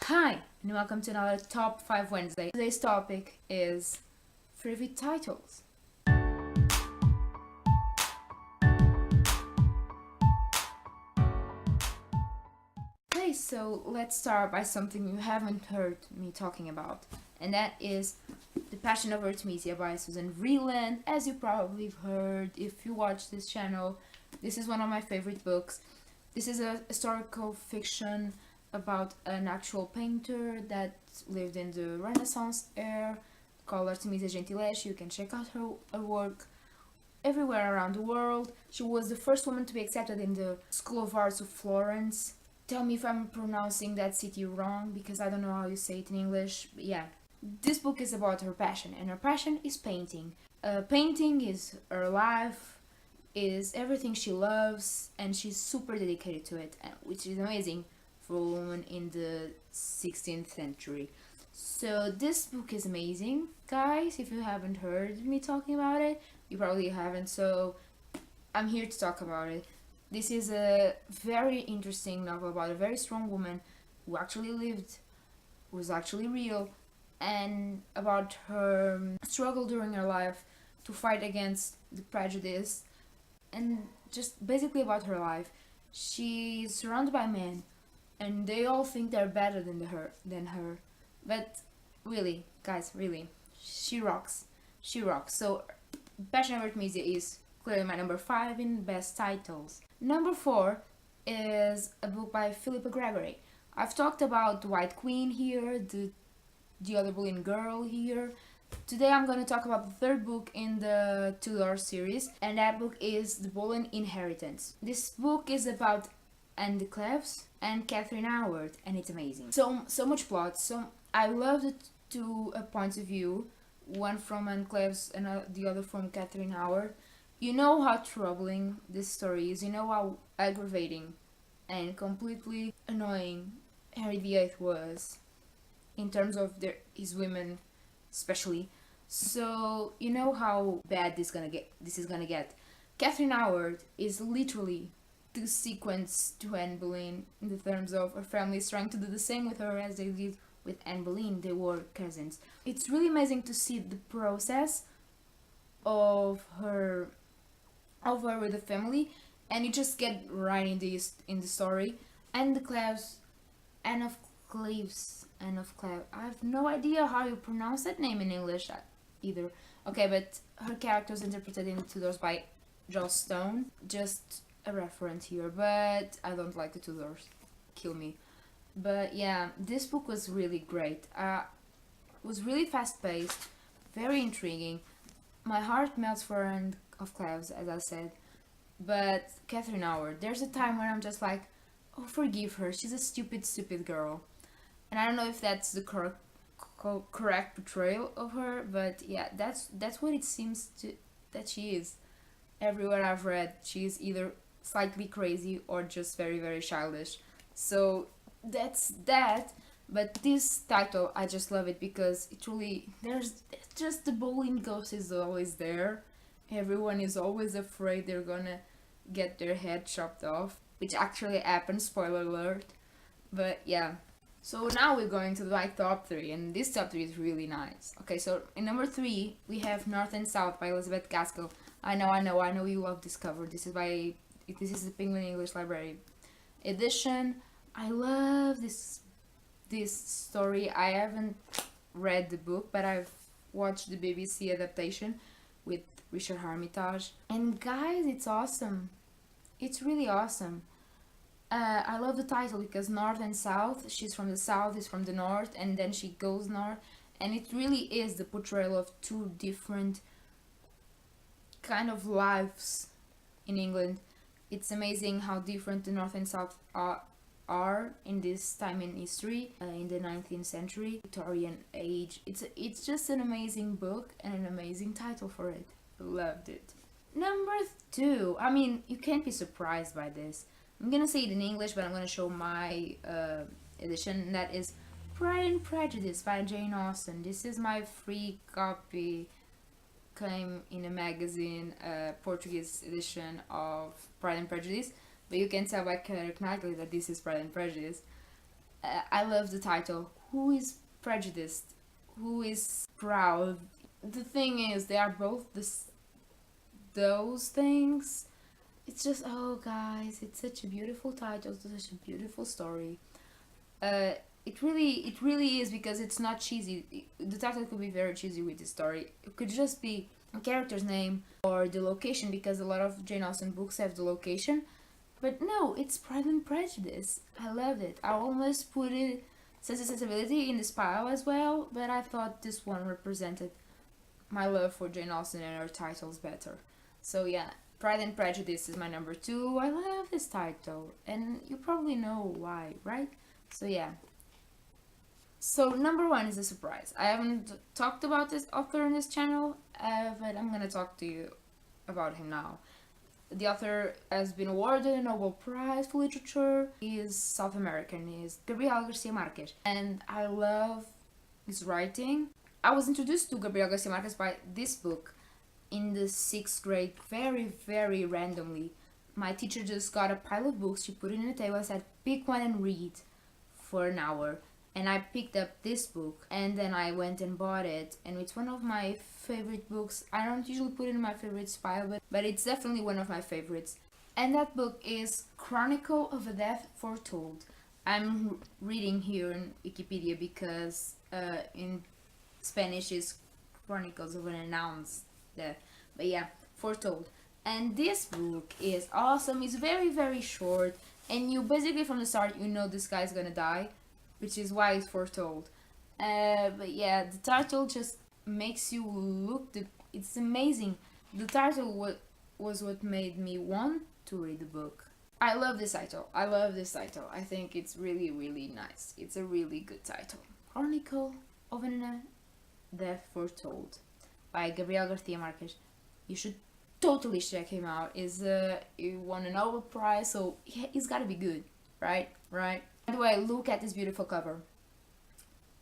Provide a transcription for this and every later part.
Hi, and welcome to another Top 5 Wednesday. Today's topic is favorite titles. Okay, so let's start by something you haven't heard me talking about, and that is The Passion of Artemisia by Susan Vreeland. As you probably have heard if you watch this channel, this is one of my favorite books. This is a historical fiction about an actual painter that lived in the Renaissance era called Artemisia Gentileschi. You can check out her work everywhere around the world. She was the first woman to be accepted in the School of Arts of Florence. Tell me if I'm pronouncing that city wrong, because I don't know how you say it in English, but yeah. This book is about her passion, and her passion is painting. Painting is her life, is everything she loves, and she's super dedicated to it, which is amazing for a woman in the 16th century. So this book is amazing, guys. If you haven't heard me talking about it, you probably haven't, so I'm here to talk about it. This is a very interesting novel about a very strong woman who actually lived, was actually real, and about her struggle during her life to fight against the prejudice, and just basically about her life. She's surrounded by men, and they all think they're better than her. But really, guys, really, she rocks. She rocks. So, Passion of Artemisia is clearly my number 5 in best titles. Number 4 is a book by Philippa Gregory. I've talked about The White Queen here, the Other Boleyn Girl here. Today I'm going to talk about the third book in the Tudor series, and that book is The Boleyn Inheritance. This book is about Anne de Cleves and Catherine Howard, and it's amazing. So much plot. So I loved it to a point of view, one from Anne Cleves and the other from Catherine Howard. You know how troubling this story is. You know how aggravating and completely annoying Henry VIII was in terms of his women, especially. So you know how bad this is gonna get. Catherine Howard is literally the sequence to Anne Boleyn in the terms of her family is trying to do the same with her as they did with Anne Boleyn. They were cousins. It's really amazing to see the process of her with the family, and you just get right in the story. And the Cleves, Anne of Cleves, Anne of Cleves. I have no idea how you pronounce that name in English either. Okay, but her character was interpreted in the Tudors by Joss Stone. Just a reference here, but I don't like the Tudors. Kill me. But yeah, this book was really great. Was really fast paced, very intriguing. My heart melts for Anne of Cleves, as I said. But Catherine Howard, there's a time when I'm just like, oh, forgive her. She's a stupid girl. And I don't know if that's the correct portrayal of her, but yeah, that's what it seems that she is. Everywhere I've read, she's either slightly crazy or just very childish. So that's that. But this title, I just love it because it really, there's just the Boleyn ghost is always there. Everyone is always afraid they're gonna get their head chopped off, which actually happened, spoiler alert. But yeah. So now we're going to my top 3, and this top 3 is really nice. Okay, so in number 3, we have North and South by Elizabeth Gaskell. I know you love this cover. This is the Penguin English Library edition. I love this story. I haven't read the book, but I've watched the BBC adaptation with Richard Armitage. And guys, it's awesome. It's really awesome. I love the title because North and South, she's from the South, is from the North, and then she goes North, and it really is the portrayal of two different kind of lives in England. It's amazing how different the North and South are in this time in history, in the 19th century, Victorian age. It's just an amazing book and an amazing title for it. Loved it. Number 2, I mean, you can't be surprised by this. I'm gonna say it in English, but I'm gonna show my edition, and that is Pride and Prejudice by Jane Austen. This is my free copy, came in a magazine, Portuguese edition of Pride and Prejudice, but you can tell by Character Knightley that this is Pride and Prejudice. I love the title. Who is prejudiced? Who is proud? The thing is, they are both those things. It's just, oh guys, it's such a beautiful title, such a beautiful story. It really is, because it's not cheesy. The title could be very cheesy with this story. It could just be a character's name or the location, because a lot of Jane Austen books have the location. But no, it's Pride and Prejudice. I love it. I almost put it Sense and Sensibility in this pile as well, but I thought this one represented my love for Jane Austen and her titles better. So yeah, Pride and Prejudice is my number 2. I love this title, and you probably know why, right? So yeah. So number 1 is a surprise. I haven't talked about this author on this channel, but I'm gonna talk to you about him now. The author has been awarded a Nobel Prize for Literature. He is South American. He is Gabriel Garcia Marquez, and I love his writing. I was introduced to Gabriel Garcia Marquez by this book in the 6th grade, very randomly. My teacher just got a pile of books, she put it on the table and said, pick one and read for an hour. And I picked up this book, and then I went and bought it, and it's one of my favorite books. I don't usually put it in my favorites pile, but it's definitely one of my favorites. And that book is Chronicle of a Death Foretold. I'm reading here in Wikipedia because in Spanish is Chronicles of an Announced Death. But yeah, Foretold. And this book is awesome. It's very short, and you basically from the start you know this guy's gonna die, which is why it's foretold. But yeah, the title just makes you look. It's amazing. The title was what made me want to read the book. I love this title. I think it's really nice. It's a really good title. Chronicle of a Death Foretold by Gabriel Garcia Marquez. You should totally check him out. He won a Nobel Prize, so he's gotta be good, right? By the way, look at this beautiful cover.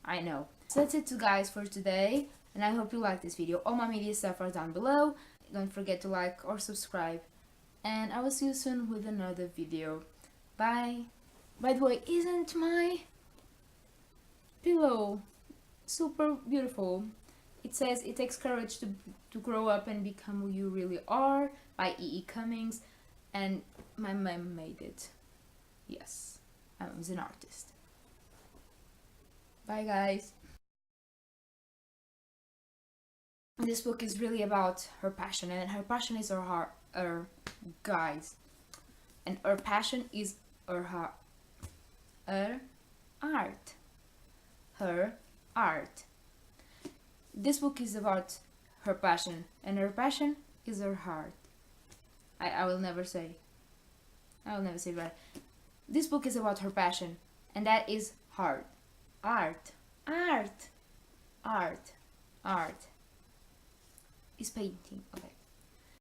I know. So that's it guys for today, and I hope you like this video. All my media stuff are down below. Don't forget to like or subscribe, and I will see you soon with another video. Bye. By the way, isn't my pillow super beautiful? It says it takes courage to grow up and become who you really are by E.E. Cummings, and my mom made it. Yes, I was an artist. Bye guys. This book is really about her passion, and her passion is her heart, guys. And her passion is her heart, her art. Her art. This book is about her passion, and her passion is her heart. I will never say right. This book is about her passion, and that is heart. Art. Is painting. Okay.